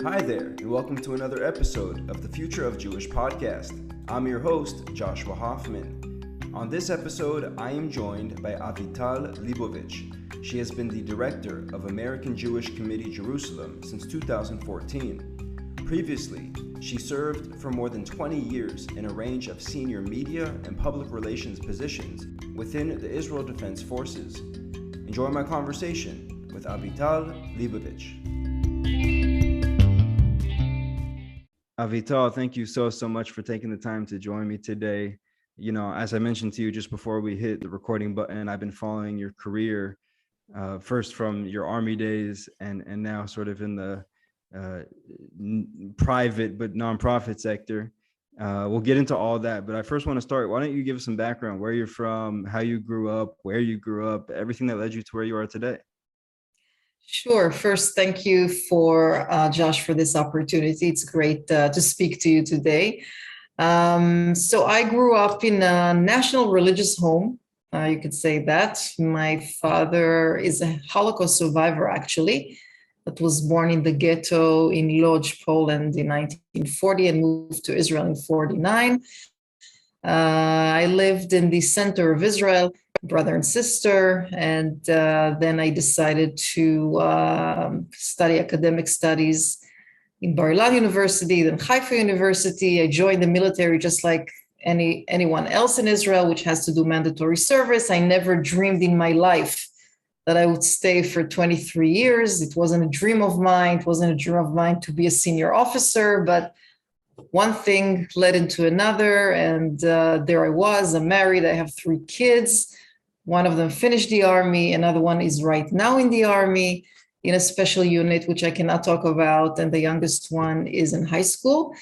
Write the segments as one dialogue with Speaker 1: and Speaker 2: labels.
Speaker 1: Hi there, and welcome to another episode of the Future of Jewish podcast. I'm your host, Joshua Hoffman. On this episode, I am joined by Avital Leibovich. She has been the director of American Jewish Committee Jerusalem since 2014. Previously, she served for more than 20 years in a range of senior media and public relations positions within the Israel Defense Forces. Enjoy my conversation with Avital Leibovich. Avital, thank you so much for taking the time to join me today. You know, as I mentioned to you just before we hit the recording button, I've been following your career, first from your Army days and now sort of in the private but nonprofit sector. We'll get into all that, but I first want to start. Why don't you give us some background, where you're from, how you grew up, where you grew up, everything that led you to where you are today?
Speaker 2: Sure. First, thank you for Josh for this opportunity. It's great to speak to you today. So I grew up in a national religious home. You could say that. My father is a Holocaust survivor, actually, that was born in the ghetto in Lodz, Poland in 1940 and moved to Israel in 1949. I lived in the center of Israel, brother and sister, and then I decided to study academic studies in Bar-Ilan University, then Haifa University. I joined the military just like anyone else in Israel, which has to do mandatory service. I never dreamed in my life that I would stay for 23 years. It wasn't a dream of mine. It wasn't a dream of mine to be a senior officer, but one thing led into another, and there I was. I'm married. I have 3 kids. One of them finished the army. Another one is right now in the army in a special unit, which I cannot talk about. And the youngest one is in high school.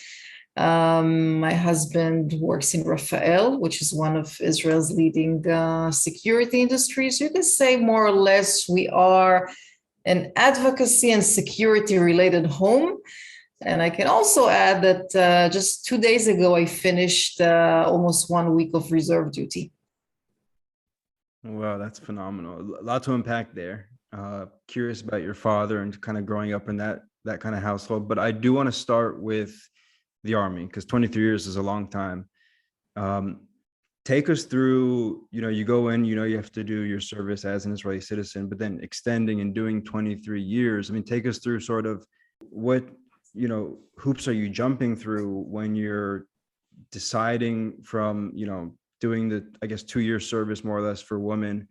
Speaker 2: My husband works in Rafael, which is one of Israel's leading security industries. You can say more or less we are an advocacy and security related home. And I can also add that just 2 days ago, I finished almost 1 week of reserve duty.
Speaker 1: Wow, that's phenomenal. A lot to unpack there. Curious about your father and kind of growing up in that kind of household. But I do want to start with the Army, because 23 years is a long time. Take us through, you go in, you have to do your service as an Israeli citizen, but then extending and doing 23 years. I mean, take us through sort of what, hoops are you jumping through when you're deciding from, doing the, 2-year service more or less for women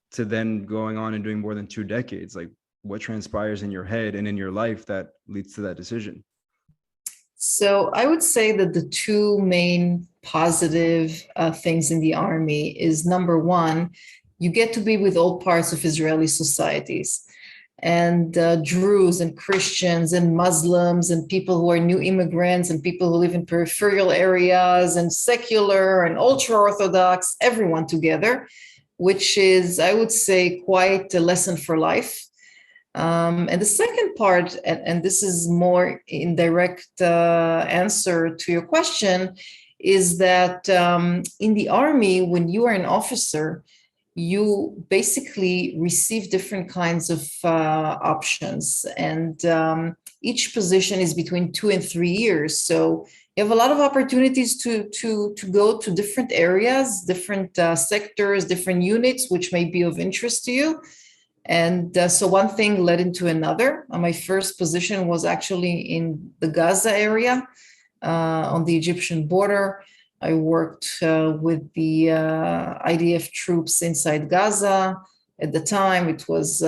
Speaker 1: to then going on and doing more than 2 decades? Like, what transpires in your head and in your life that leads to that decision?
Speaker 2: So I would say that the 2 main positive things in the army is, number one, you get to be with all parts of Israeli societies. And Druze and Christians and Muslims and people who are new immigrants and people who live in peripheral areas and secular and ultra-Orthodox, everyone together, which is, I would say, quite a lesson for life. And the second part, and this is more indirect answer to your question, is that in the army, when you are an officer, you basically receive different kinds of options, and each position is between 2 and 3 years. So you have a lot of opportunities to go to different areas, different sectors, different units, which may be of interest to you. And so one thing led into another. My first position was actually in the Gaza area on the Egyptian border. I worked with the IDF troops inside Gaza. At the time, it was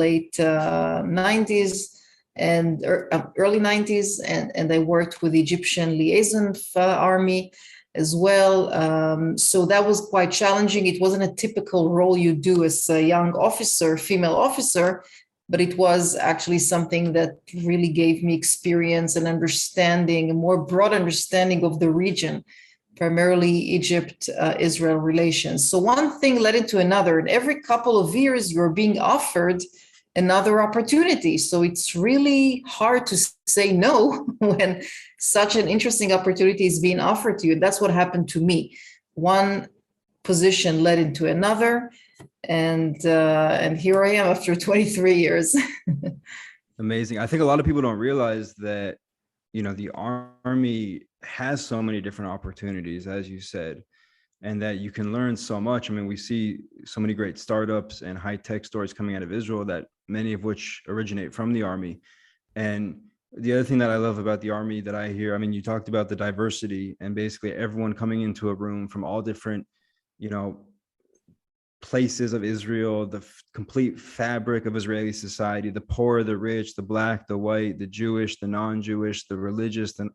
Speaker 2: late 90s and early 90s, and I worked with the Egyptian liaison army as well. So that was quite challenging. It wasn't a typical role you do as a young officer, female officer, but it was actually something that really gave me experience and understanding, a more broad understanding of the region, primarily Egypt-Israel relations. So one thing led into another, and every couple of years you're being offered another opportunity. So it's really hard to say no when such an interesting opportunity is being offered to you. That's what happened to me. One position led into another, and here I am after 23 years.
Speaker 1: Amazing. I think a lot of people don't realize that, the army has so many different opportunities, as you said, and that you can learn so much. I mean, we see so many great startups and high tech stories coming out of Israel, that many of which originate from the army. And the other thing that I love about the army that I hear, I mean, you talked about the diversity and basically everyone coming into a room from all different, you know, places of Israel, the complete fabric of Israeli society, the poor, the rich, the black, the white, the Jewish, the non-Jewish, the religious. And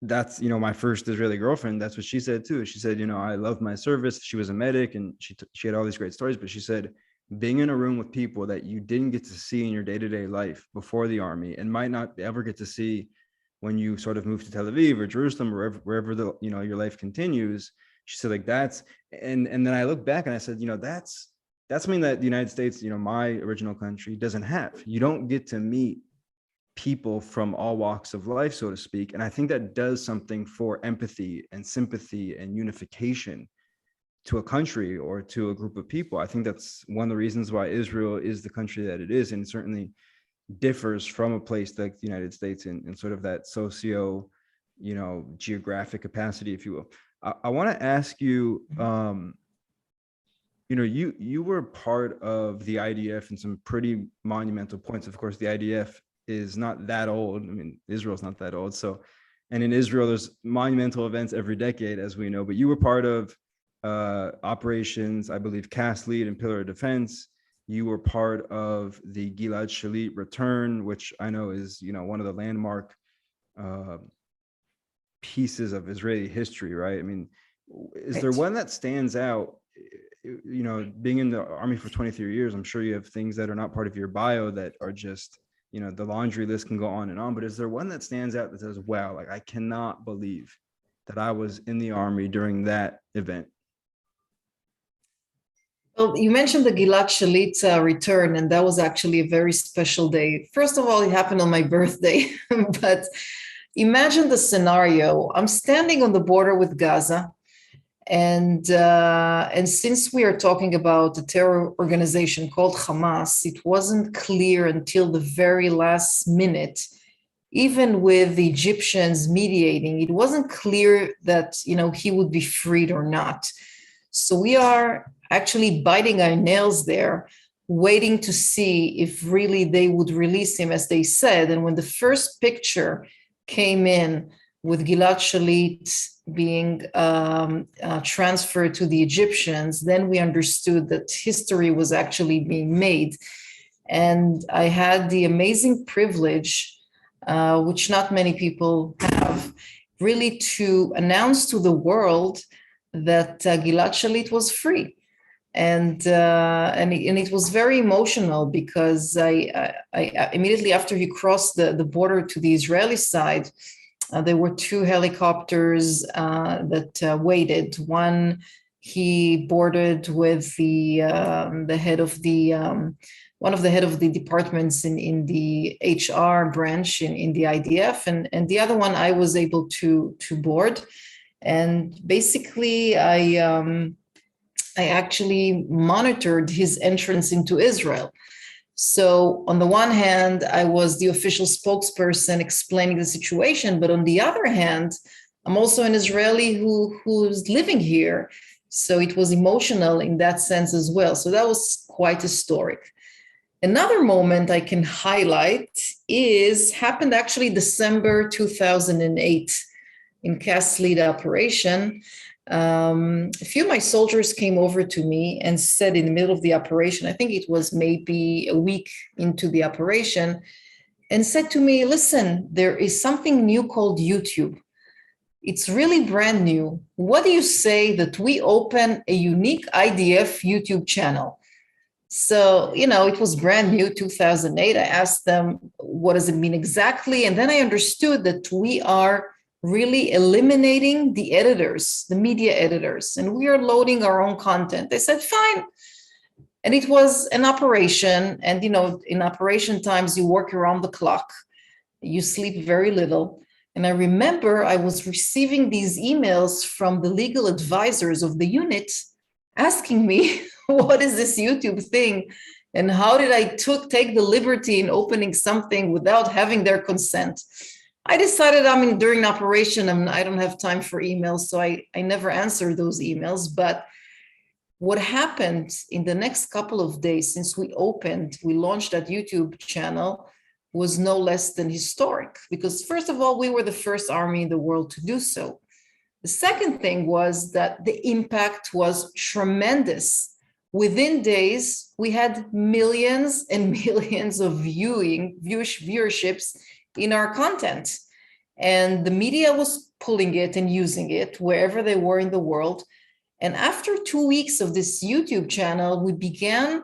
Speaker 1: that's, my first Israeli girlfriend. That's what she said too. She said, I loved my service. She was a medic, and she had all these great stories, but she said, being in a room with people that you didn't get to see in your day-to-day life before the army, and might not ever get to see when you sort of move to Tel Aviv or Jerusalem or wherever the, your life continues. She said, like, that's, and then I look back and I said, that's something that the United States, my original country, doesn't have. You don't get to meet people from all walks of life, so to speak. And I think that does something for empathy and sympathy and unification to a country or to a group of people. I think that's one of the reasons why Israel is the country that it is, and it certainly differs from a place like the United States in sort of that socio, geographic capacity, if you will. I want to ask you, you were part of the IDF in some pretty monumental points. Of course, the IDF is not that old. I mean, Israel's not that old. So, and in Israel, there's monumental events every decade, as we know, but you were part of operations, I believe, Cast Lead and Pillar of Defense. You were part of the Gilad Shalit return, which I know is, one of the landmark pieces of Israeli history, right? I mean, is there one that stands out? Being in the army for 23 years, I'm sure you have things that are not part of your bio that are just, the laundry list can go on and on, but is there one that stands out that says, wow, like, I cannot believe that I was in the army during that event?
Speaker 2: Well, you mentioned the Gilad Shalit return, and that was actually a very special day. First of all, it happened on my birthday, but imagine the scenario. I'm standing on the border with Gaza, and since we are talking about a terror organization called Hamas, it wasn't clear until the very last minute, even with the Egyptians mediating, it wasn't clear that, he would be freed or not. So we are actually biting our nails there, waiting to see if really they would release him, as they said. And when the first picture came in with Gilad Shalit being transferred to the Egyptians, then we understood that history was actually being made. And I had the amazing privilege, which not many people have, really to announce to the world that Gilad Shalit was free. And it was very emotional, because I immediately after he crossed the border to the Israeli side, there were two helicopters that waited. One, he boarded with the head of the one of the head of the departments in the HR branch in the IDF, and the other one I was able to board. And basically, I actually monitored his entrance into Israel. So on the one hand, I was the official spokesperson explaining the situation, but on the other hand, I'm also an Israeli who's living here. So it was emotional in that sense as well. So that was quite historic. Another moment I can highlight happened actually December 2008 in Cast Lead operation. A few of my soldiers came over to me and said in the middle of the operation, I think it was maybe a week into the operation, and said to me, listen, there is something new called YouTube. It's really brand new. What do you say that we open a unique IDF YouTube channel? So, it was brand new, 2008. I asked them, what does it mean exactly? And then I understood that we are really eliminating the editors, the media editors, and we are loading our own content. They said, fine. And it was an operation. And, in operation times, you work around the clock. You sleep very little. And I remember I was receiving these emails from the legal advisors of the unit asking me, what is this YouTube thing? And how did I take the liberty in opening something without having their consent? I decided, during operation, I don't have time for emails, so I never answered those emails. But what happened in the next couple of days since we launched that YouTube channel was no less than historic. Because first of all, we were the first army in the world to do so. The second thing was that the impact was tremendous. Within days, we had millions and millions of viewerships in our content. And the media was pulling it and using it wherever they were in the world. And after 2 weeks of this YouTube channel, we began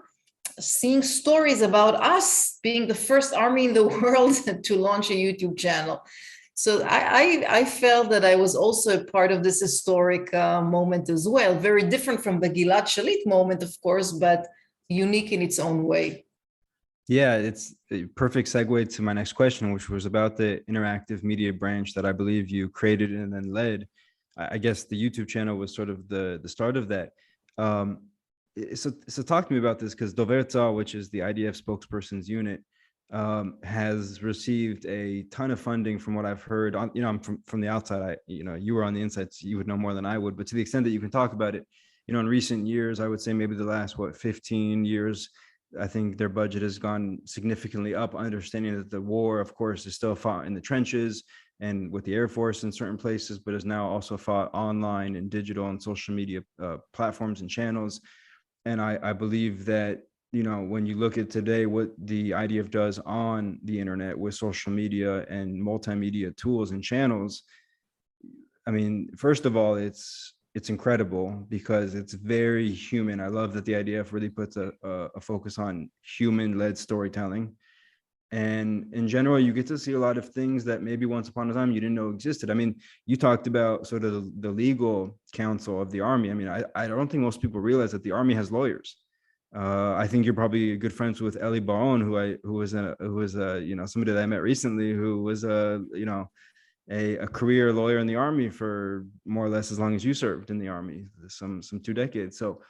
Speaker 2: seeing stories about us being the first army in the world to launch a YouTube channel. So I felt that I was also a part of this historic moment as well. Very different from the Gilad Shalit moment, of course, but unique in its own way.
Speaker 1: Yeah, it's a perfect segue to my next question, which was about the interactive media branch that I believe you created and then led. I guess the YouTube channel was sort of the start of that. So talk to me about this, because Dover Tzahal, which is the IDF spokesperson's unit, has received a ton of funding from what I've heard. I'm from the outside. You were on the inside, so you would know more than I would. But to the extent that you can talk about it, in recent years, I would say maybe the last 15 years, I think their budget has gone significantly up, understanding that the war, of course, is still fought in the trenches and with the Air Force in certain places, but is now also fought online and digital and social media platforms and channels. And I believe that, when you look at today, what the IDF does on the internet with social media and multimedia tools and channels, first of all, it's incredible because it's very human. I love that the IDF really puts a focus on human-led storytelling. And in general, you get to see a lot of things that maybe once upon a time you didn't know existed. You talked about sort of the legal counsel of the Army. I don't think most people realize that the Army has lawyers. I think you're probably good friends with Eli Baron, who was somebody that I met recently, who was a career lawyer in the Army for more or less as long as you served in the Army, some 2 decades. So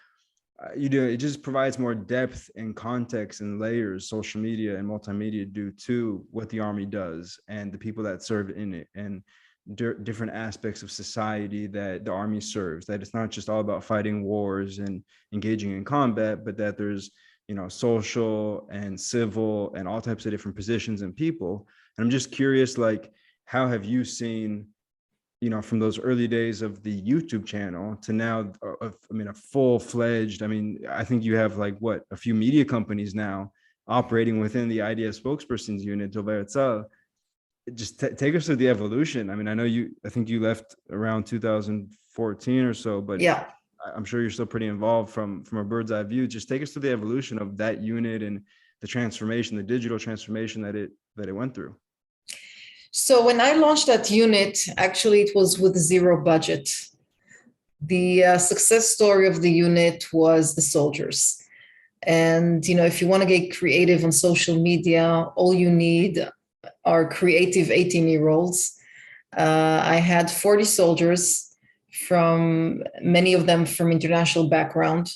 Speaker 1: it just provides more depth and context and layers social media and multimedia do to what the Army does and the people that serve in it, and different aspects of society that the Army serves, that it's not just all about fighting wars and engaging in combat, but that there's social and civil and all types of different positions and people. And I'm just curious, how have you seen, from those early days of the YouTube channel to now, a full-fledged, I think you have a few media companies now operating within the IDF spokesperson's unit, Dover Tzahal. Just take us through the evolution. I think you left around 2014 or so, but
Speaker 2: yeah,
Speaker 1: I'm sure you're still pretty involved from a bird's eye view. Just take us through the evolution of that unit and the transformation, the digital transformation that it went through.
Speaker 2: So when I launched that unit, actually it was with zero budget. The success story of the unit was the soldiers. And, if you want to get creative on social media, all you need are creative 18-year-olds. I had 40 soldiers, many of them from international background.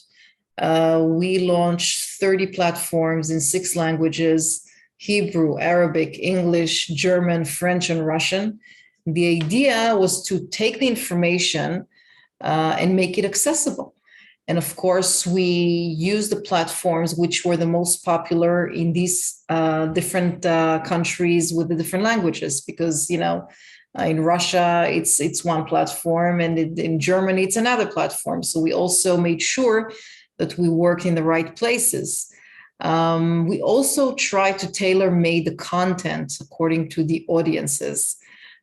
Speaker 2: We launched 30 platforms in 6 languages: Hebrew, Arabic, English, German, French, and Russian. The idea was to take the information and make it accessible. And of course, we used the platforms which were the most popular in these different countries with the different languages, because, in Russia, it's one platform, and in Germany, it's another platform. So we also made sure that we work in the right places. We also try to tailor-made the content according to the audiences,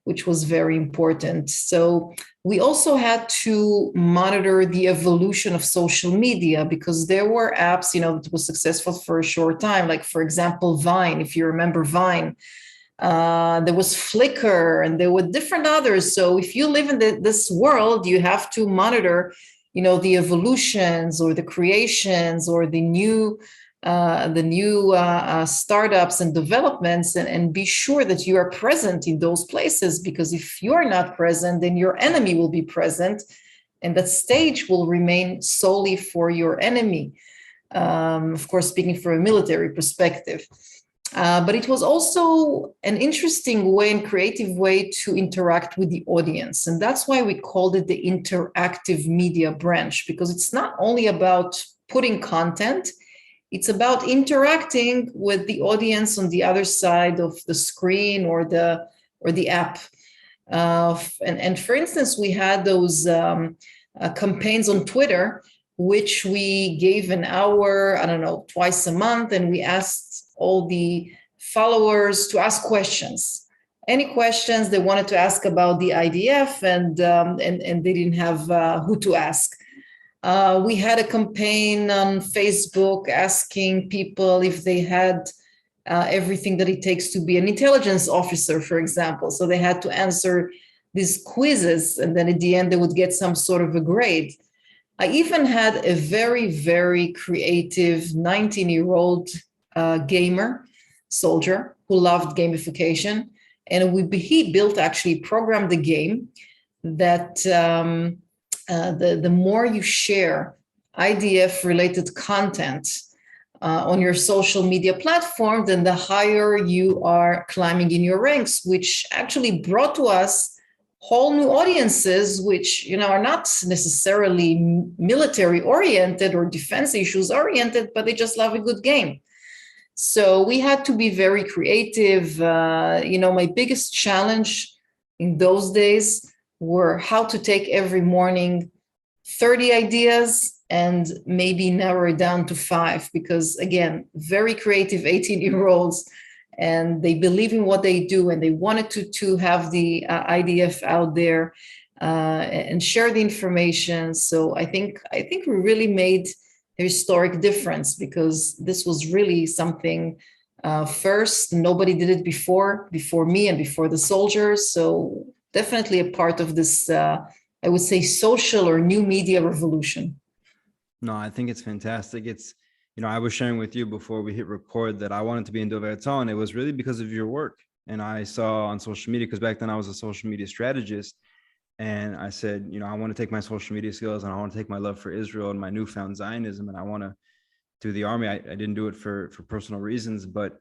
Speaker 2: which was very important. So we also had to monitor the evolution of social media, because there were apps, that was successful for a short time. Like, for example, Vine, if you remember Vine. There was Flickr, and there were different others. So if you live in this world, you have to monitor, the evolutions or the creations or the new startups and developments, and be sure that you are present in those places, because if you are not present, then your enemy will be present, and that stage will remain solely for your enemy. Of course, speaking from a military perspective. But it was also an interesting way and creative way to interact with the audience. And that's why we called it the interactive media branch, because it's not only about putting content, it's about interacting with the audience on the other side of the screen or the app. And for instance, we had those campaigns on Twitter, which we gave an hour, I don't know, twice a month, and we asked all the followers to ask questions, any questions they wanted to ask about the IDF, and they didn't have who to ask. We had a campaign on Facebook asking people if they had everything that it takes to be an intelligence officer, for example. So they had to answer these quizzes, and then at the end they would get some sort of a grade. I even had a very, very creative 19-year-old gamer, soldier, who loved gamification. And he built, actually programmed the game that the more you share IDF-related content on your social media platform, then the higher you are climbing in your ranks, which actually brought to us whole new audiences, which are not necessarily military oriented or defense issues oriented, but they just love a good game. So we had to be very creative. My biggest challenge in those days were how to take every morning 30 ideas and maybe narrow it down to 5, because again, very creative 18-year-olds, and they believe in what they do, and they wanted to have the IDF out there and share the information. So I think we really made a historic difference, because this was really something first. Nobody did it before me and before the soldiers. So definitely a part of this, I would say, social or new media revolution.
Speaker 1: No, I think it's fantastic. It's, I was sharing with you before we hit record that I wanted to be in Dovaton, and it was really because of your work. And I saw on social media, because back then I was a social media strategist, and I said, I want to take my social media skills and I want to take my love for Israel and my newfound Zionism, and I want to do the army. I didn't do it for personal reasons, but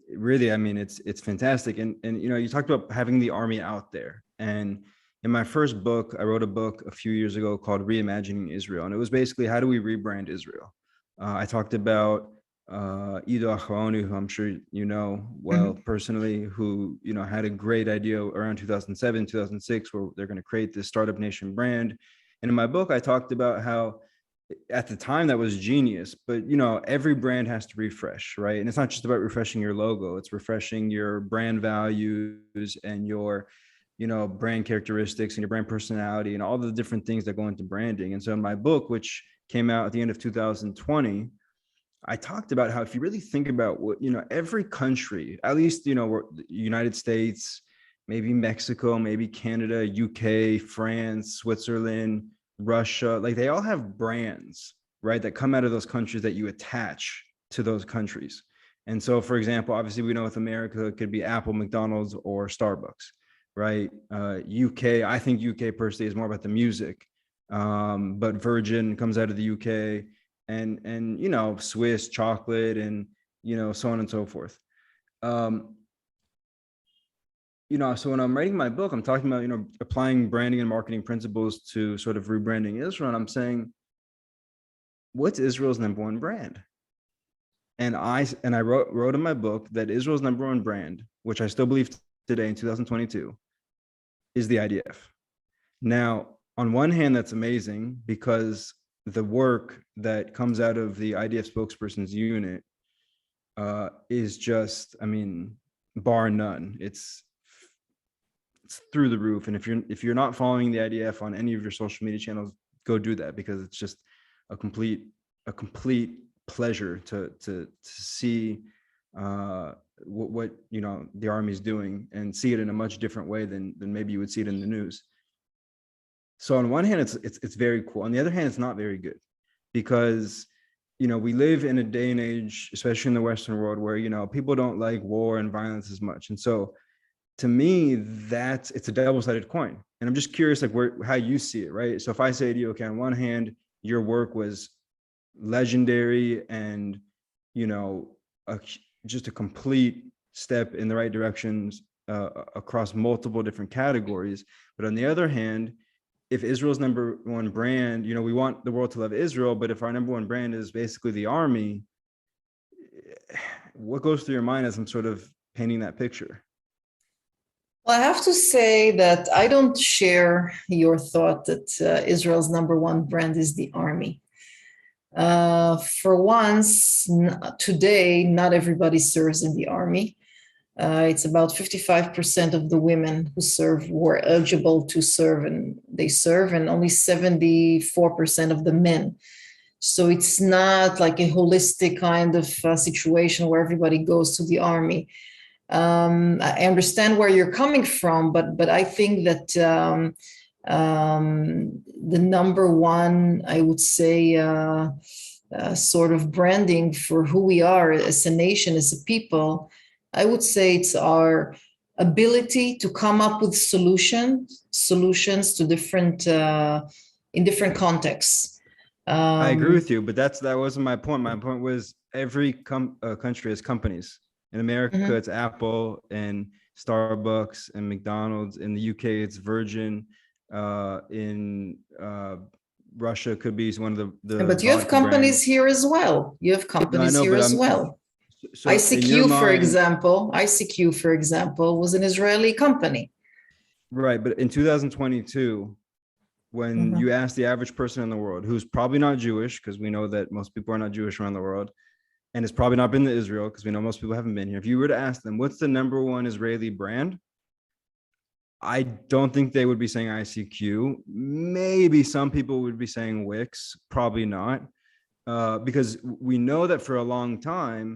Speaker 1: really, I mean, it's fantastic. And you talked about having the army out there. And in my first book, I wrote a book a few years ago called Reimagining Israel. And it was basically, how do we rebrand Israel? I talked about Ido Acharoni, who I'm sure you know well personally, who had a great idea around 2007, 2006, where they're going to create this startup nation brand. And in my book, I talked about how at the time that was genius, but every brand has to refresh, right? And it's not just about refreshing your logo; it's refreshing your brand values and your brand characteristics and your brand personality and all the different things that go into branding. And so in my book, which came out at the end of 2020, I talked about how, if you really think about what, every country, at least, United States, maybe Mexico, maybe Canada, UK, France, Switzerland, Russia, like they all have brands, right, that come out of those countries that you attach to those countries. And so, for example, obviously we know with America, it could be Apple, McDonald's, or Starbucks, right? UK, I think UK per se is more about the music, but Virgin comes out of the UK, and Swiss chocolate, and so on and so forth. So when I'm writing my book, I'm talking about applying branding and marketing principles to sort of rebranding Israel, and I'm saying, what's Israel's number one brand? And I wrote in my book that Israel's number one brand, which I still believe today in 2022, is the IDF. Now, on one hand, that's amazing, because the work that comes out of the IDF spokesperson's unit is just, I mean, bar none. It's through the roof. And if you're not following the IDF on any of your social media channels, go do that, because it's just a complete pleasure to see what the Army's doing, and see it in a much different way than maybe you would see it in the news. So on one hand, it's very cool. On the other hand, it's not very good, because we live in a day and age, especially in the Western world, where people don't like war and violence as much. And so to me, it's a double-sided coin. And I'm just curious, like, how you see it, right? So if I say to you, okay, on one hand, your work was legendary and, you know, a, just a complete step in the right directions across multiple different categories. But on the other hand, if Israel's number one brand, you know, we want the world to love Israel, but if our number one brand is basically the army, what goes through your mind as I'm sort of painting that picture?
Speaker 2: Well, I have to say that I don't share your thought that Israel's number one brand is the army. For once, today, not everybody serves in the army. It's about 55% of the women who serve were eligible to serve, and they serve, and only 74% of the men. So it's not like a holistic kind of situation where everybody goes to the army. I understand where you're coming from, but I think that the number one, I would say, sort of branding for who we are as a nation, as a people, I would say it's our ability to come up with solutions to different in different contexts.
Speaker 1: I agree
Speaker 2: Um,
Speaker 1: with you, but that wasn't my point. My point was every country has companies. In America,
Speaker 2: mhm.
Speaker 1: it's Apple and Starbucks and McDonald's. In the UK, it's Virgin. In Russia, could be one of the
Speaker 2: But you have
Speaker 1: vodka
Speaker 2: companies
Speaker 1: brands.
Speaker 2: here as well. You have
Speaker 1: No, I
Speaker 2: companies
Speaker 1: know,
Speaker 2: here
Speaker 1: but
Speaker 2: as
Speaker 1: I'm
Speaker 2: well.
Speaker 1: so in your mind,
Speaker 2: ICQ, for example, was an Israeli company.
Speaker 1: right? But in 2022, when
Speaker 2: Mhm.
Speaker 1: you ask the average person in the world, who's probably not Jewish, because we know that most people are not Jewish around the world, and it's probably not been to Israel, because we know most people haven't been here. If you were to ask them, what's the number one Israeli brand? I don't think they would be saying ICQ. Maybe some people would be saying Wix, probably not, because we know that for a long time,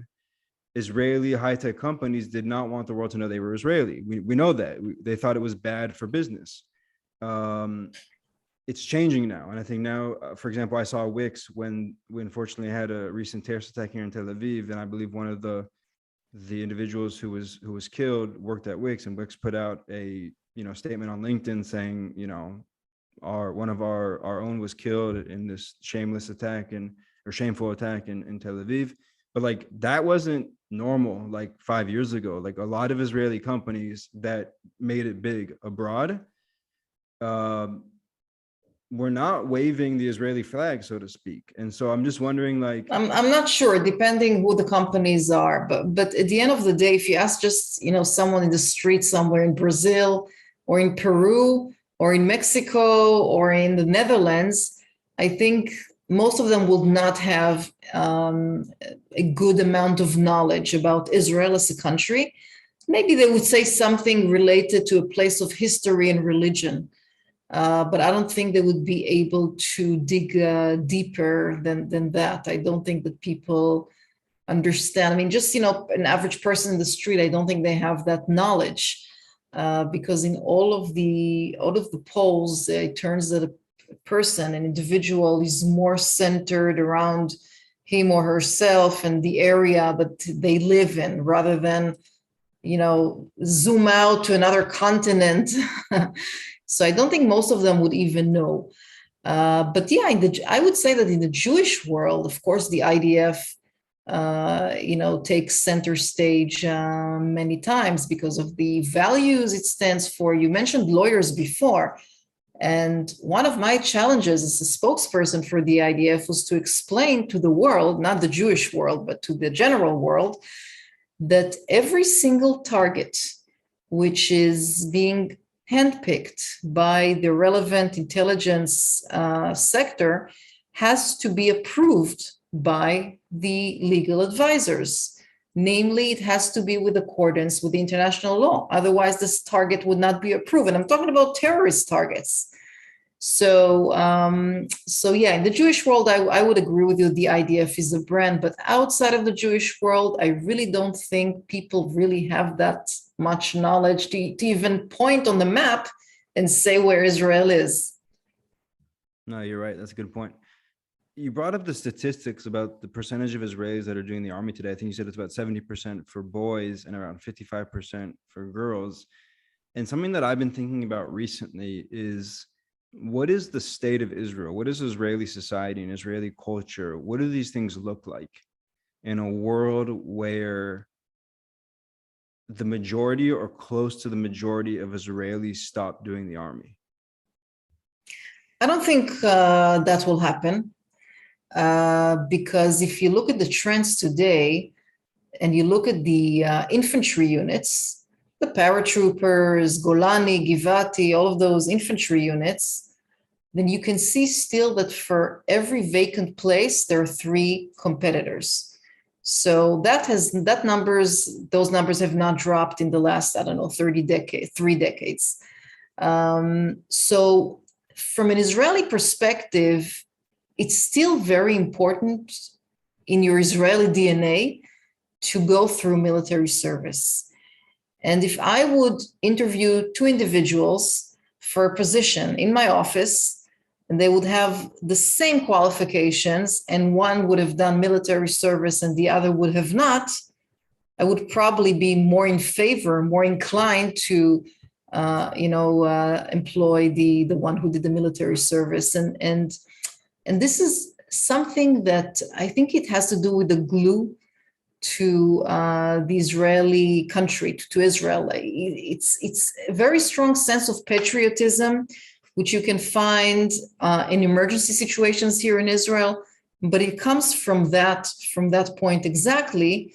Speaker 1: Israeli high-tech companies did not want the world to know they were Israeli. We know that. They thought it was bad for business. Um, it's changing now, and I think now, for example, I saw Wix when we unfortunately had a recent terrorist attack here in Tel Aviv, and I believe one of the individuals who was killed worked at Wix, and Wix put out a statement on LinkedIn saying, our one of our own was killed in this shameless attack and or shameful attack in Tel Aviv. But like that wasn't normal like 5 years ago. Like a lot of Israeli companies that made it big abroad um, were not waving the Israeli flag, so to speak. And so I'm just wondering, like,
Speaker 2: I'm not sure, depending who the companies are, but at the end of the day, if you ask just someone in the street somewhere in Brazil or in Peru or in Mexico or in the Netherlands, I think most of them would not have a good amount of knowledge about Israel as a country. Maybe they would say something related to a place of history and religion, but I don't think they would be able to dig deeper than that. I don't think that people understand. I mean, just an average person in the street, I don't think they have that knowledge, because in all of the polls, it turns that a person, an individual, is more centered around him or herself and the area that they live in, rather than zoom out to another continent. So I don't think most of them would even know. But yeah, I would say that in the Jewish world, of course, the IDF, takes center stage many times because of the values it stands for. You mentioned lawyers before. And one of my challenges as a spokesperson for the IDF was to explain to the world, not the Jewish world, but to the general world, that every single target which is being handpicked by the relevant intelligence sector has to be approved by the legal advisors. Namely, it has to be with accordance with the international law. Otherwise, this target would not be approved. And I'm talking about terrorist targets. So yeah, in the Jewish world, I would agree with you. The IDF is a brand, but outside of the Jewish world, I really don't think people really have that much knowledge to even point on the map and say where Israel is.
Speaker 1: no, you're right. That's a good point. You brought up the statistics about the percentage of Israelis that are doing the army today. I think you said it's about 70% for boys and around 55% for girls. And something that I've been thinking about recently is what is the state of Israel? What is Israeli society and Israeli culture? What do these things look like in a world where the majority or close to the majority of Israelis stop doing the army?
Speaker 2: I don't think that will happen because if you look at the trends today and you look at the infantry units, the paratroopers, Golani, Givati, all of those infantry units, then you can see still that for every vacant place, there are three competitors. So those numbers have not dropped in the last, I don't know, 3 decades. So from an Israeli perspective, it's still very important in your Israeli DNA to go through military service. And if I would interview two individuals for a position in my office, and they would have the same qualifications, and one would have done military service and the other would have not, I would probably be more in favor, more inclined to employ the one who did the military service. And this is something that I think it has to do with the glue to the Israeli country, to Israel. It's a very strong sense of patriotism, which you can find in emergency situations here in Israel, but it comes from that point exactly.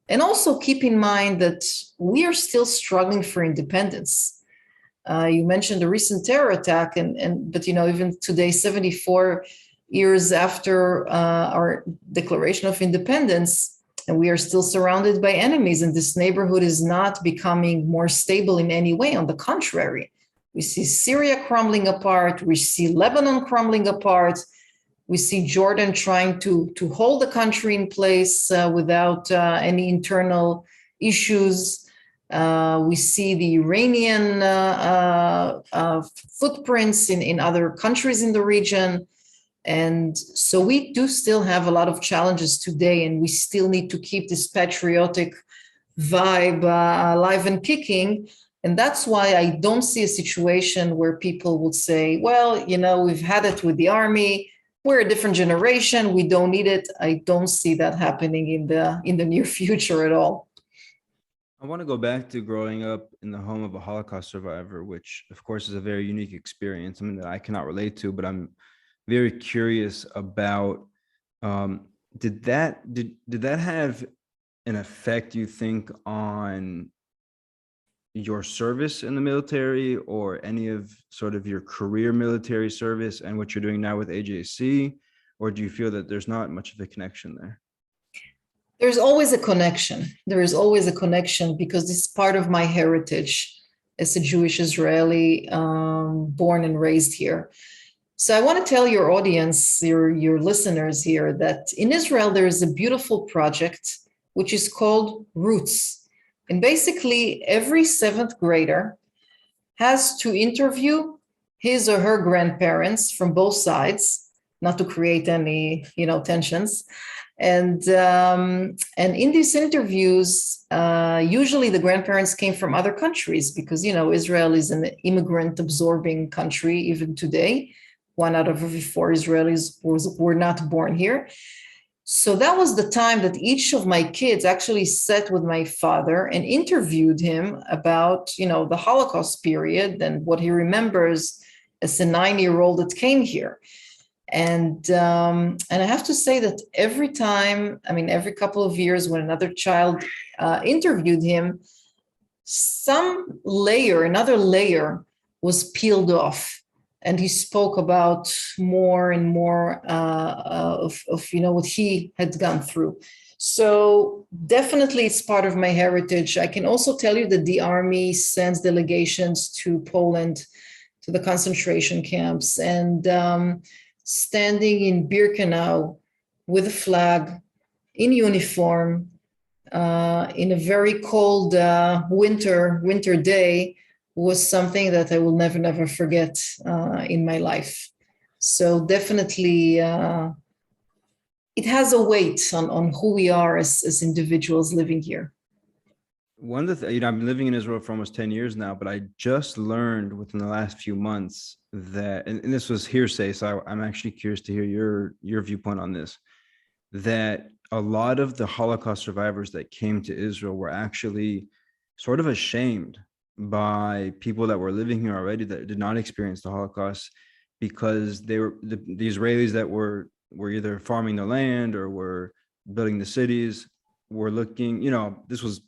Speaker 2: And also keep in mind that we are still struggling for independence. You mentioned a recent terror attack, but even today, 74 years after our declaration of independence, and we are still surrounded by enemies, and this neighborhood is not becoming more stable in any way. On the contrary, we see Syria crumbling apart, we see Lebanon crumbling apart, we see Jordan trying to hold the country in place without any internal issues. We see the Iranian footprints in other countries in the region. And so we do still have a lot of challenges today, and we still need to keep this patriotic vibe alive and kicking. And that's why I don't see a situation where people would say, well, we've had it with the army. We're a different generation. We don't need it. I don't see that happening in the near future at all.
Speaker 1: I want to go back to growing up in the home of a Holocaust survivor, which of course is a very unique experience. Something that I cannot relate to, but I'm very curious about. Did that have an effect, you think, on your service in the military or any of sort of your career military service and what you're doing now with AJC? Or do you feel that there's not much of a connection there?
Speaker 2: There's always a connection. There is always a connection because it's part of my heritage as a Jewish Israeli born and raised here. So I want to tell your audience, your listeners here, that in Israel, there is a beautiful project which is called Roots. And basically, every seventh grader has to interview his or her grandparents from both sides, not to create any, tensions. And in these interviews, usually the grandparents came from other countries because, Israel is an immigrant-absorbing country even today. 1 out of every 4 Israelis were not born here. So that was the time that each of my kids actually sat with my father and interviewed him about, the Holocaust period and what he remembers as a 9-year-old that came here. And I have to say that every couple of years when another child interviewed him, another layer was peeled off. And he spoke about more and more of what he had gone through. So definitely it's part of my heritage. I can also tell you that the army sends delegations to Poland, to the concentration camps, and standing in Birkenau with a flag, in uniform, in a very cold winter day, was something that I will never forget in my life. So definitely, it has a weight on who we are as individuals living here.
Speaker 1: One of the, I've been living in Israel for almost 10 years now, but I just learned within the last few months that, and this was hearsay, so I'm actually curious to hear your viewpoint on this, that a lot of the Holocaust survivors that came to Israel were actually sort of ashamed by people that were living here already that did not experience the Holocaust, because they were the Israelis that were either farming the land or were building the cities, were looking, this was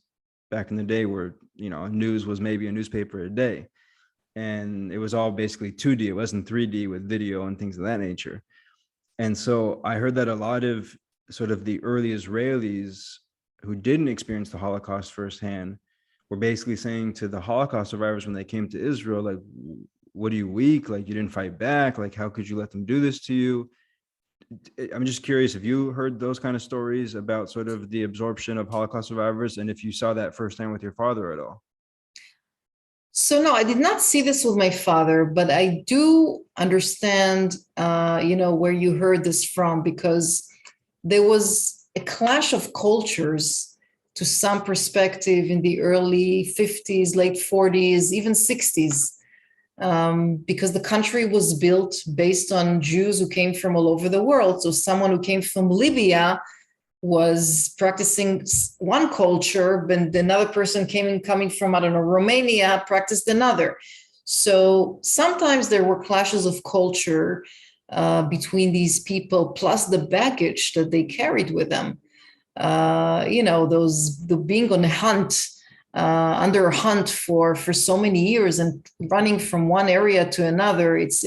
Speaker 1: back in the day where, news was maybe a newspaper a day. And it was all basically 2D. It wasn't 3D with video and things of that nature. And so I heard that a lot of sort of the early Israelis who didn't experience the Holocaust firsthand were basically saying to the Holocaust survivors when they came to Israel, like, what are you, weak? Like, you didn't fight back? Like, how could you let them do this to you? I'm just curious if you heard those kind of stories about sort of the absorption of Holocaust survivors, and if you saw that firsthand with your father at all.
Speaker 2: So no, I did not see this with my father, but I do understand, where you heard this from, because there was a clash of cultures to some perspective in the early 50s, late 40s, even 60s, because the country was built based on Jews who came from all over the world. So someone who came from Libya was practicing one culture, but another person coming from, I don't know, Romania, practiced another. So sometimes there were clashes of culture between these people, plus the baggage that they carried with them. The being on a hunt, under a hunt for so many years and running from one area to another, it's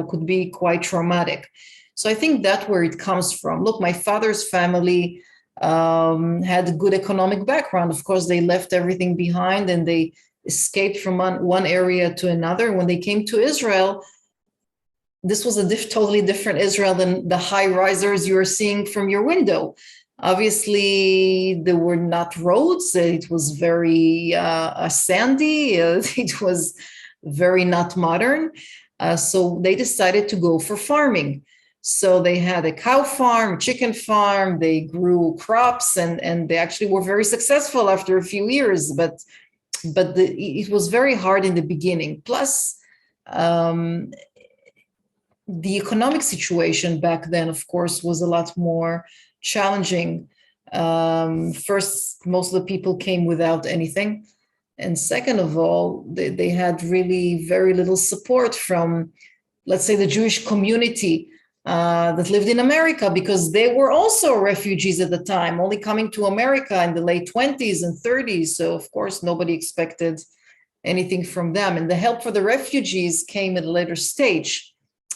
Speaker 2: could be quite traumatic. So I think that's where it comes from. Look, my father's family had a good economic background. Of course, they left everything behind and they escaped from one area to another. When they came to Israel, this was a totally different Israel than the high risers you are seeing from your window. Obviously, there were not roads. It was very sandy. It was very not modern. So they decided to go for farming. So they had a cow farm, chicken farm. They grew crops, and they actually were very successful after a few years. But it was very hard in the beginning. Plus, the economic situation back then, of course, was a lot more challenging. First, most of the people came without anything. And second of all, they had really very little support from, let's say, the Jewish community that lived in America, because they were also refugees at the time, only coming to America in the late 20s and 30s. So, of course, nobody expected anything from them. And the help for the refugees came at a later stage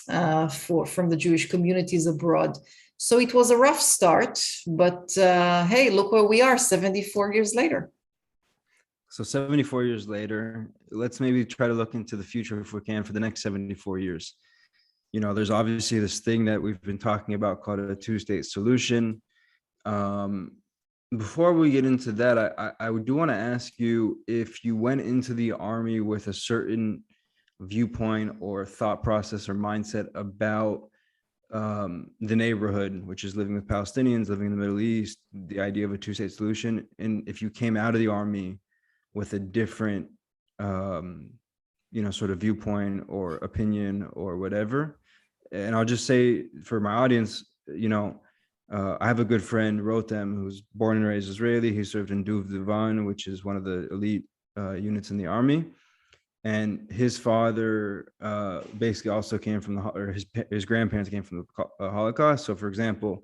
Speaker 2: from the Jewish communities abroad. So it was a rough start, but hey, look where we are 74 years later.
Speaker 1: So 74 years later, let's maybe try to look into the future if we can for the next 74 years. There's obviously this thing that we've been talking about called a two-state solution. Before we get into that, I do want to ask you if you went into the army with a certain viewpoint or thought process or mindset about the neighborhood, which is living with Palestinians, living in the Middle East, the idea of a two-state solution. And if you came out of the army with a different, sort of viewpoint or opinion or whatever. And I'll just say for my audience, I have a good friend, Rotem, who's born and raised Israeli. He served in Duv Divan, which is one of the elite units in the army. And his father basically also came from his grandparents came from the Holocaust. So, for example,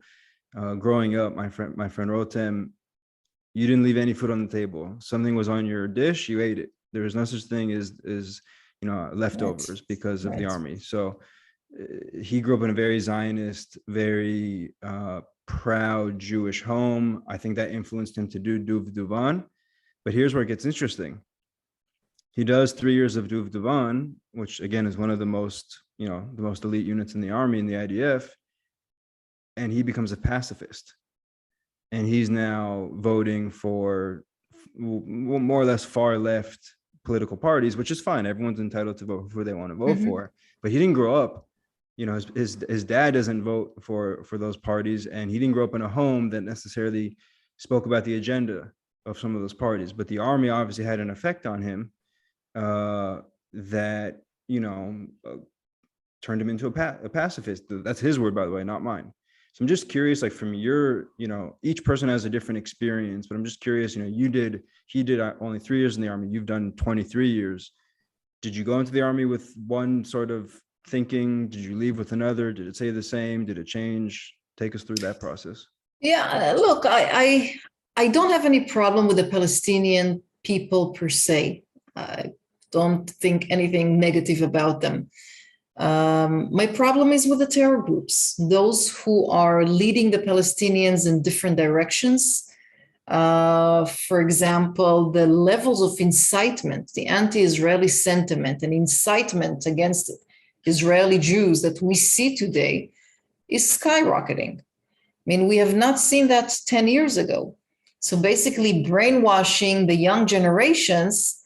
Speaker 1: growing up, my friend Rotem, you didn't leave any food on the table. Something was on your dish, you ate it. There was no such thing as leftovers because of the army. So he grew up in a very Zionist, very proud Jewish home. I think that influenced him to do Duv Duvan. But here's where it gets interesting. He does 3 years of Duv Duvan, which again is one of the most elite units in the army, in the IDF, and he becomes a pacifist. And he's now voting for more or less far left political parties, which is fine. Everyone's entitled to vote for who they want to vote for. But he didn't grow up, his dad doesn't vote for those parties, and he didn't grow up in a home that necessarily spoke about the agenda. of some of those parties, but the army obviously had an effect on him that, turned him into a pacifist. That's his word, by the way, not mine. So I'm just curious, like from your, each person has a different experience, but I'm just curious, he did only 3 years in the army. You've done 23 years. Did you go into the army with one sort of thinking? Did you leave with another? Did it say the same? Did it change? Take us through that process.
Speaker 2: Yeah, look, I don't have any problem with the Palestinian people per se. I don't think anything negative about them. My problem is with the terror groups, those who are leading the Palestinians in different directions. For example, the levels of incitement, the anti-Israeli sentiment and incitement against Israeli Jews that we see today is skyrocketing. I mean, we have not seen that 10 years ago. So basically brainwashing the young generations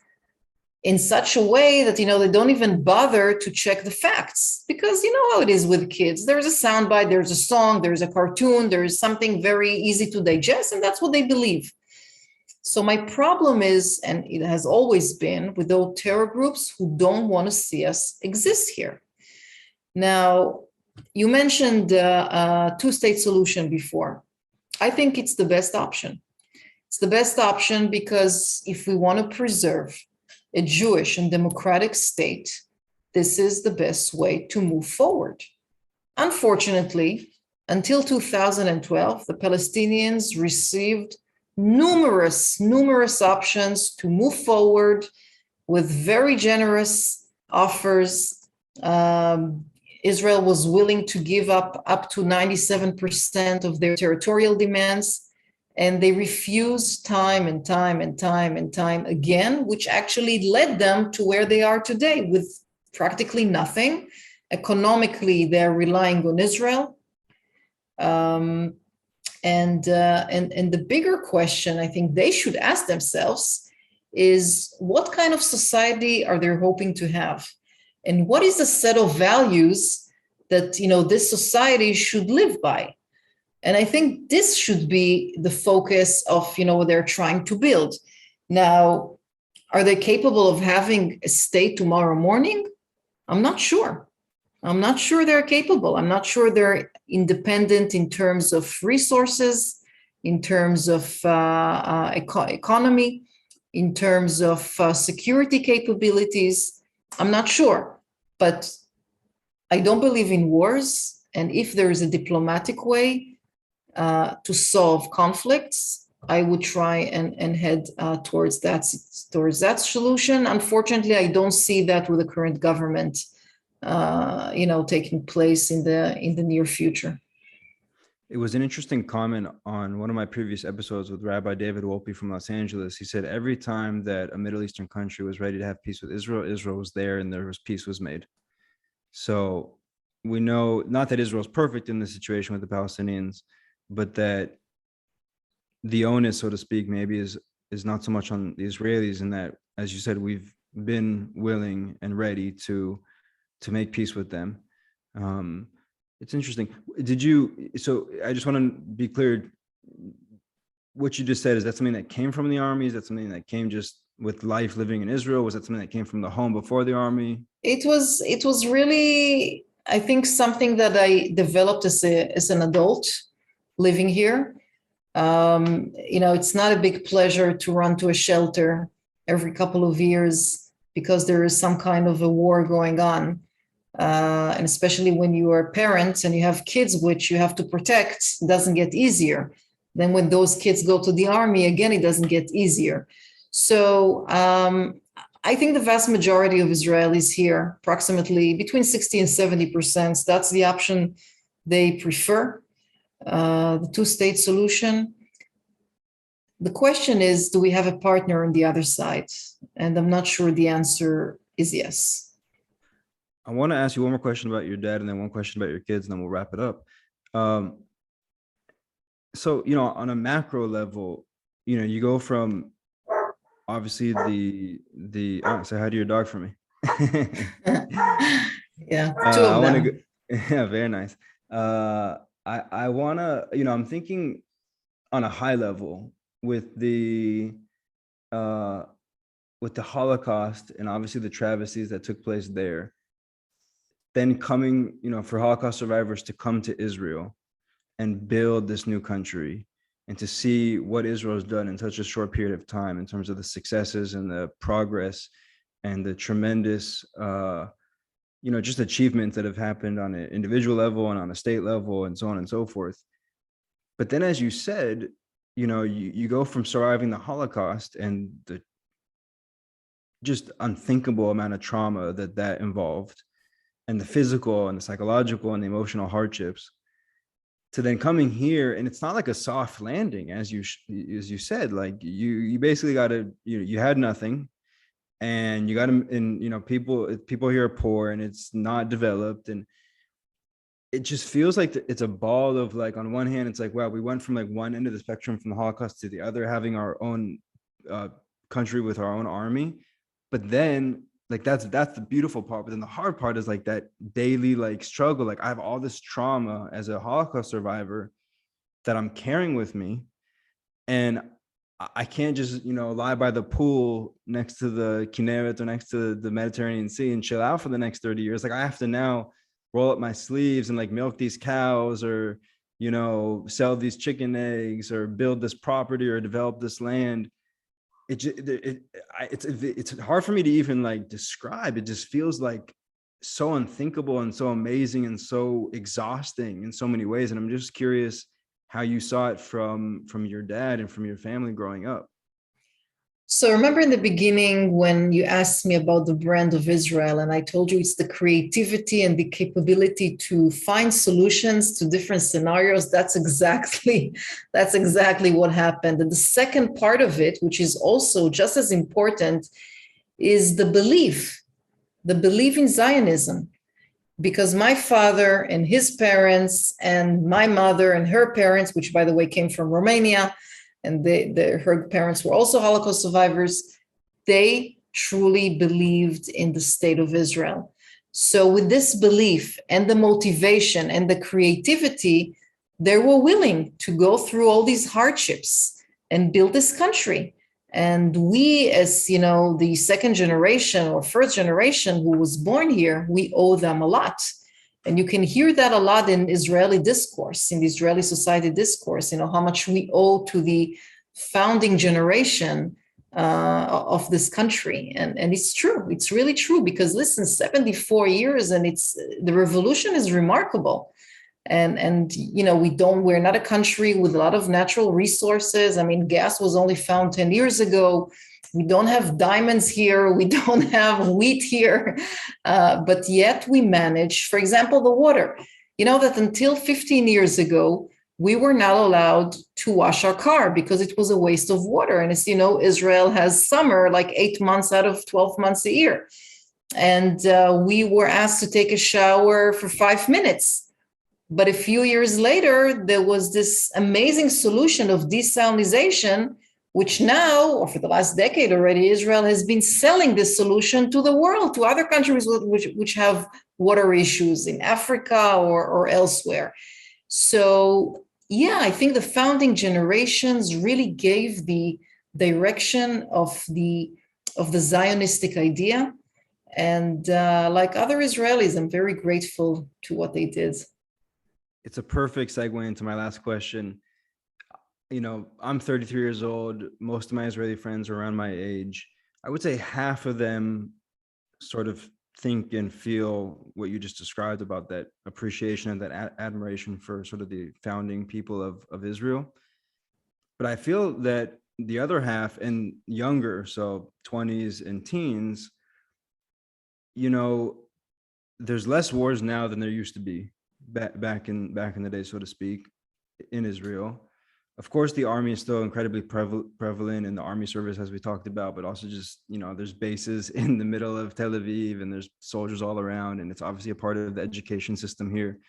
Speaker 2: in such a way that, they don't even bother to check the facts, because you know how it is with kids. There's a soundbite, there's a song, there's a cartoon, there's something very easy to digest, and that's what they believe. So my problem is, and it has always been, with those terror groups who don't want to see us exist here. Now, you mentioned a two-state solution before. I think it's the best option. It's the best option because if we want to preserve a Jewish and democratic state, this is the best way to move forward. Unfortunately, until 2012, the Palestinians received numerous options to move forward with very generous offers. Israel was willing to give up to 97% of their territorial demands, and they refused time and time again, which actually led them to where they are today with practically nothing. Economically, they're relying on Israel. And the bigger question I think they should ask themselves is, what kind of society are they hoping to have? And what is the set of values that, this society should live by? And I think this should be the focus of, what they're trying to build. Now, are they capable of having a state tomorrow morning? I'm not sure. I'm not sure they're capable. I'm not sure they're independent in terms of resources, in terms of economy, in terms of security capabilities. I'm not sure. But I don't believe in wars. And if there is a diplomatic way to solve conflicts, I would try and head towards that solution. Unfortunately, I don't see that with the current government, taking place in the near future.
Speaker 1: It was an interesting comment on one of my previous episodes with Rabbi David Wolpe from Los Angeles. He said every time that a Middle Eastern country was ready to have peace with Israel, Israel was there and peace was made. So we know, not that Israel's perfect in the situation with the Palestinians, but that the onus, so to speak, maybe is not so much on the Israelis, and that, as you said, we've been willing and ready to make peace with them. It's interesting. So I just want to be clear, what you just said, is that something that came from the army? Is that something that came just with life living in Israel? Was that something that came from the home before the army?
Speaker 2: It was really, I think, something that I developed as an adult living here. It's not a big pleasure to run to a shelter every couple of years because there is some kind of a war going on. And especially when you are parents and you have kids which you have to protect, it doesn't get easier. Then when those kids go to the army, again, it doesn't get easier. So I think the vast majority of Israelis here, approximately between 60 and 70%, that's the option they prefer, the two-state solution. The question is, do we have a partner on the other side? And I'm not sure the answer is yes.
Speaker 1: I want to ask you one more question about your dad and then one question about your kids, and then we'll wrap it up. So, on a macro level, you go from obviously say hi to your dog for me.
Speaker 2: Yeah, two of them.
Speaker 1: Yeah, very nice. I want to, I'm thinking on a high level, with the uh, Holocaust and obviously the travesties that took place there, then coming, for Holocaust survivors to come to Israel and build this new country and to see what Israel has done in such a short period of time in terms of the successes and the progress and the tremendous, just achievements that have happened on an individual level and on a state level and so on and so forth. But then, as you said, you go from surviving the Holocaust and the just unthinkable amount of trauma that involved, and the physical and the psychological and the emotional hardships, to then coming here, and it's not like a soft landing, as you said. Like you basically got to, you had nothing, and you got to, and people here are poor and it's not developed, and it just feels like it's a ball of, like, on one hand it's like, wow, we went from like one end of the spectrum from the Holocaust to the other, having our own uh, country with our own army. But then, like, that's the beautiful part, but then the hard part is like that daily like struggle. Like, I have all this trauma as a Holocaust survivor that I'm carrying with me, and I can't just lie by the pool next to the Kinneret or next to the Mediterranean Sea and chill out for the next 30 years. Like, I have to now roll up my sleeves and like milk these cows, or sell these chicken eggs, or build this property, or develop this land. It's hard for me to even like describe. It just feels like so unthinkable and so amazing and so exhausting in so many ways. And I'm just curious how you saw it from your dad and from your family growing up.
Speaker 2: So remember in the beginning when you asked me about the brand of Israel, and I told you it's the creativity and the capability to find solutions to different scenarios. That's exactly what happened. And the second part of it, which is also just as important, is the belief in Zionism. Because my father and his parents and my mother and her parents, which by the way came from Romania, and her parents were also Holocaust survivors, they truly believed in the state of Israel. So with this belief and the motivation and the creativity, they were willing to go through all these hardships and build this country. And we, as the second generation or first generation who was born here, we owe them a lot. And you can hear that a lot in Israeli discourse, in the Israeli society discourse, how much we owe to the founding generation of this country. And it's true. It's really true, because listen, 74 years, and the revolution is remarkable. And we're not a country with a lot of natural resources. I mean, gas was only found 10 years ago. We don't have diamonds here. We don't have wheat here. But yet we manage, for example, the water. That until 15 years ago, we were not allowed to wash our car because it was a waste of water. And as you know, Israel has summer like 8 months out of 12 months a year. And we were asked to take a shower for 5 minutes. But a few years later, there was this amazing solution of desalination, which now, or for the last decade already, Israel has been selling this solution to the world, to other countries which have water issues in Africa or elsewhere. So, yeah, I think the founding generations really gave the direction of the Zionistic idea. And like other Israelis, I'm very grateful to what they did.
Speaker 1: It's a perfect segue into my last question. I'm 33 years old. Most of my Israeli friends are around my age. I would say half of them sort of think and feel what you just described about that appreciation and that admiration for sort of the founding people of Israel. But I feel that the other half, and younger, so 20s and teens, there's less wars now than there used to be back in the day, so to speak, in Israel. Of course, the army is still incredibly prevalent in the army service, as we talked about, but also just, there's bases in the middle of Tel Aviv and there's soldiers all around, and it's obviously a part of the education system here.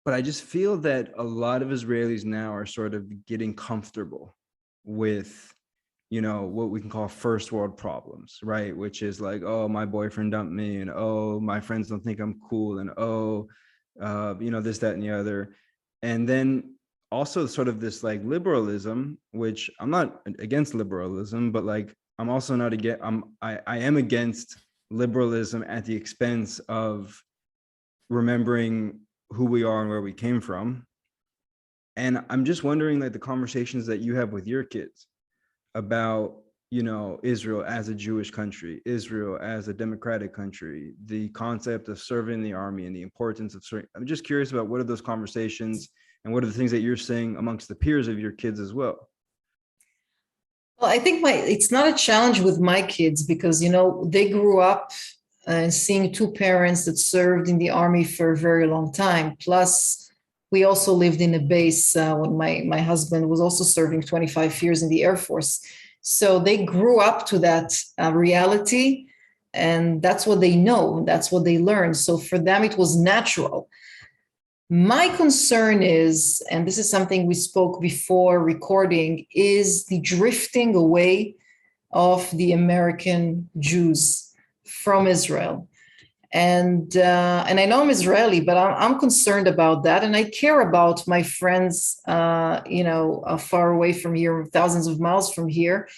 Speaker 1: But I just feel that a lot of Israelis now are sort of getting comfortable with, what we can call first world problems, right? Which is like, oh, my boyfriend dumped me, and oh, my friends don't think I'm cool, and oh, this, that, and the other. And then also sort of this like liberalism, which I'm not against liberalism, but like I'm also not against, I am against liberalism at the expense of remembering who we are and where we came from. And I'm just wondering, like, the conversations that you have with your kids about, you know, Israel as a Jewish country, Israel as a democratic country, the concept of serving the army and the importance of serving. I'm just curious about what are those conversations and what are the things that you're saying amongst the peers of your kids as well.
Speaker 2: Well, I think it's not a challenge with my kids because, you know, they grew up seeing two parents that served in the army for a very long time. Plus, we also lived in a base when my husband was also serving 25 years in the Air Force. So they grew up to that reality, and that's what they know. That's what they learned. So for them, it was natural. My concern is, and this is something we spoke before recording, is the drifting away of the American Jews from Israel. And I know I'm Israeli, but I'm concerned about that, and I care about my friends, far away from here, thousands of miles from here.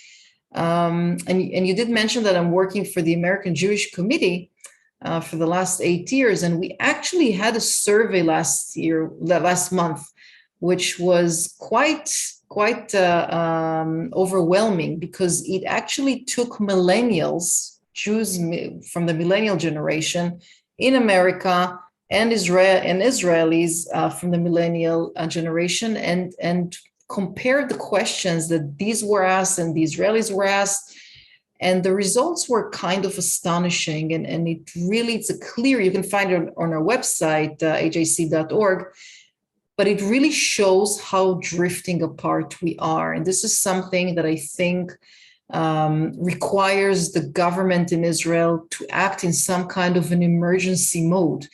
Speaker 2: And you did mention that I'm working for the American Jewish Committee for the last 8 years, and we actually had a survey last month, which was quite overwhelming because it actually took millennials, Jews from the millennial generation in America, and Israelis from the millennial generation, and compared the questions that these were asked and the Israelis were asked. And the results were kind of astonishing. And it's a clear, you can find it on our website, hjc.org, but it really shows how drifting apart we are. And this is something that I think requires the government in Israel to act in some kind of an emergency mode,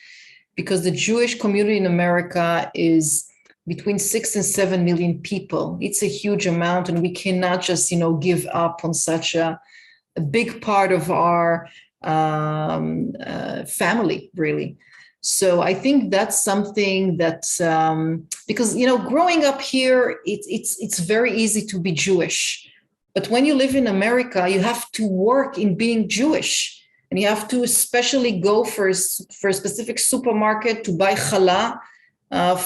Speaker 2: because the Jewish community in America is between 6 and 7 million people. It's a huge amount, and we cannot just, give up on such a big part of our family, really. So I think that's something that, because, growing up here, it's very easy to be Jewish. But when you live in America, you have to work in being Jewish. And you have to especially go for a specific supermarket to buy challah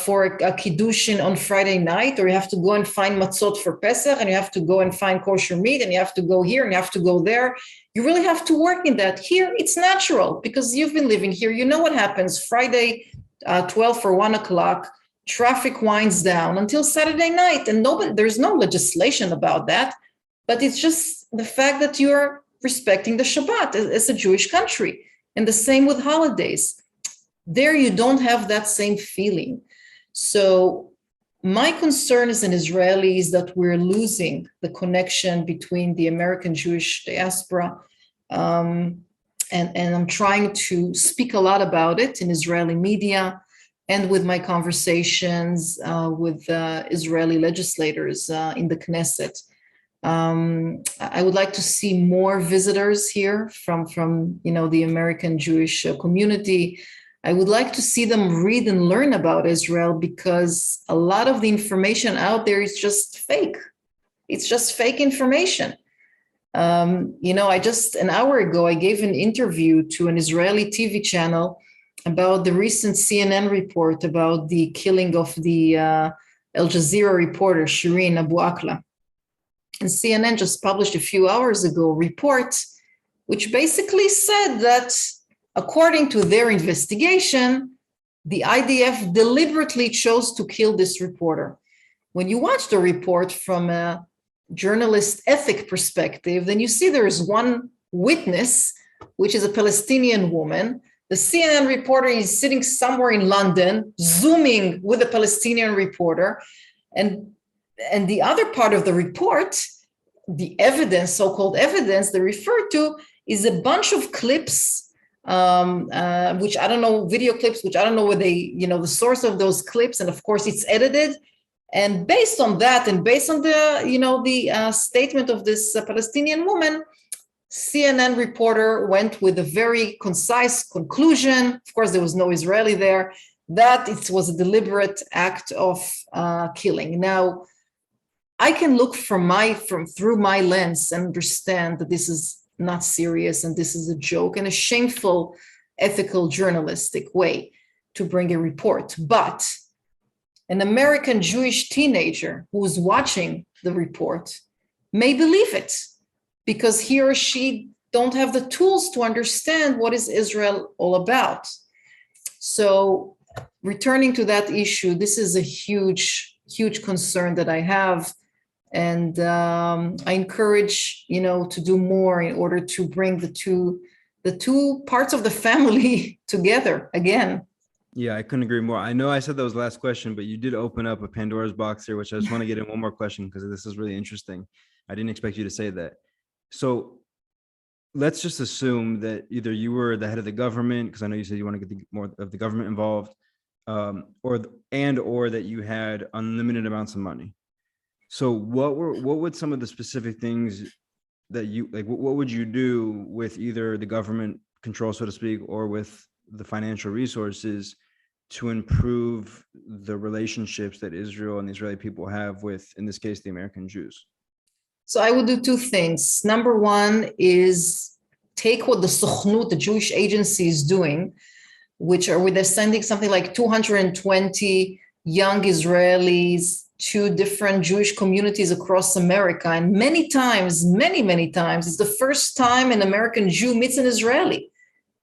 Speaker 2: for a kiddushin on Friday night, or you have to go and find matzot for Pesach, and you have to go and find kosher meat, and you have to go here and you have to go there. You really have to work in that. Here, it's natural because you've been living here. You know what happens Friday, 12 or 1 o'clock, traffic winds down until Saturday night, and there's no legislation about that, but it's just the fact that you're respecting the Shabbat as a Jewish country, and the same with holidays. There, you don't have that same feeling. So my concern as an Israeli is that we're losing the connection between the American Jewish diaspora. And I'm trying to speak a lot about it in Israeli media and with my conversations with Israeli legislators in the Knesset. I would like to see more visitors here from the American Jewish community. I would like to see them read and learn about Israel, because a lot of the information out there is just fake. It's just fake information. An hour ago, I gave an interview to an Israeli TV channel about the recent CNN report about the killing of the Al Jazeera reporter, Shireen Abu Akleh. And CNN just published a few hours ago a report which basically said that, according to their investigation, the IDF deliberately chose to kill this reporter. When you watch the report from a journalist ethic perspective, then you see there is one witness, which is a Palestinian woman. The CNN reporter is sitting somewhere in London, zooming with a Palestinian reporter. And the other part of the report, the evidence, so-called evidence they refer to, is a bunch of clips, which I don't know, video clips, which I don't know where they, the source of those clips. And of course it's edited. And based on that, and based on the statement of this Palestinian woman, CNN reporter went with a very concise conclusion. Of course, there was no Israeli there. that it was a deliberate act of killing. Now, I can look through my lens and understand that this is not serious and this is a joke and a shameful ethical journalistic way to bring a report. But an American Jewish teenager who is watching the report may believe it because he or she don't have the tools to understand what is Israel all about. So returning to that issue, this is a huge, huge concern that I have. And I encourage, to do more in order to bring the two parts of the family together again.
Speaker 1: Yeah, I couldn't agree more. I know I said that was the last question, but you did open up a Pandora's box here, which I just want to get in one more question because this is really interesting. I didn't expect you to say that. So let's just assume that either you were the head of the government, because I know you said you want to get more of the government involved, or that you had unlimited amounts of money. So what would some of the specific things that you like? What would you do with either the government control, so to speak, or with the financial resources to improve the relationships that Israel and the Israeli people have with, in this case, the American Jews?
Speaker 2: So I would do two things. Number one is take what the Sochnut, the Jewish agency, is doing, where they're sending something like 220 young Israelis to different Jewish communities across America. And many times, many times, it's the first time an American Jew meets an Israeli.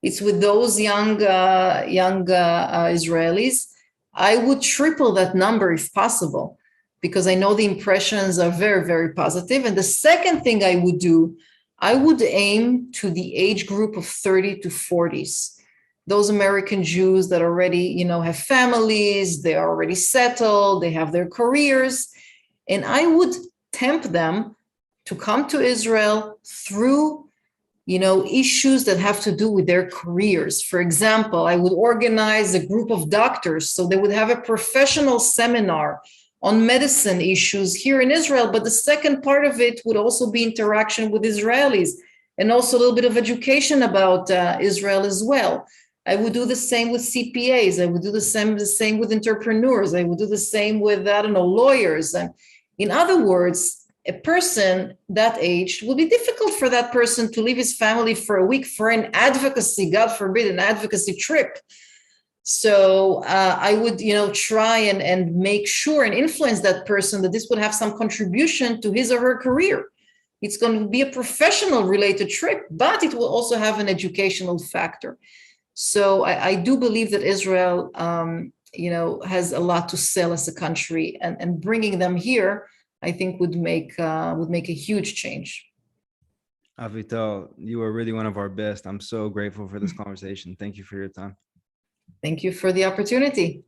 Speaker 2: It's with those young Israelis. I would triple that number if possible, because I know the impressions are very, very positive. And the second thing I would do, I would aim to the age group of 30 to 40s. Those American Jews that already, have families, they are already settled, they have their careers. And I would tempt them to come to Israel through issues that have to do with their careers. For example, I would organize a group of doctors so they would have a professional seminar on medicine issues here in Israel. But the second part of it would also be interaction with Israelis and also a little bit of education about Israel as well. I would do the same with CPAs. I would do the same with entrepreneurs. I would do the same with, lawyers. And in other words, a person that age will be difficult for that person to leave his family for a week for an advocacy, God forbid, an advocacy trip. So I would, try and make sure and influence that person that this would have some contribution to his or her career. It's going to be a professional related trip, but it will also have an educational factor. So I do believe that Israel, has a lot to sell as a country, and bringing them here, I think would make a huge change.
Speaker 1: Avital, you are really one of our best. I'm so grateful for this conversation. Thank you for your time.
Speaker 2: Thank you for the opportunity.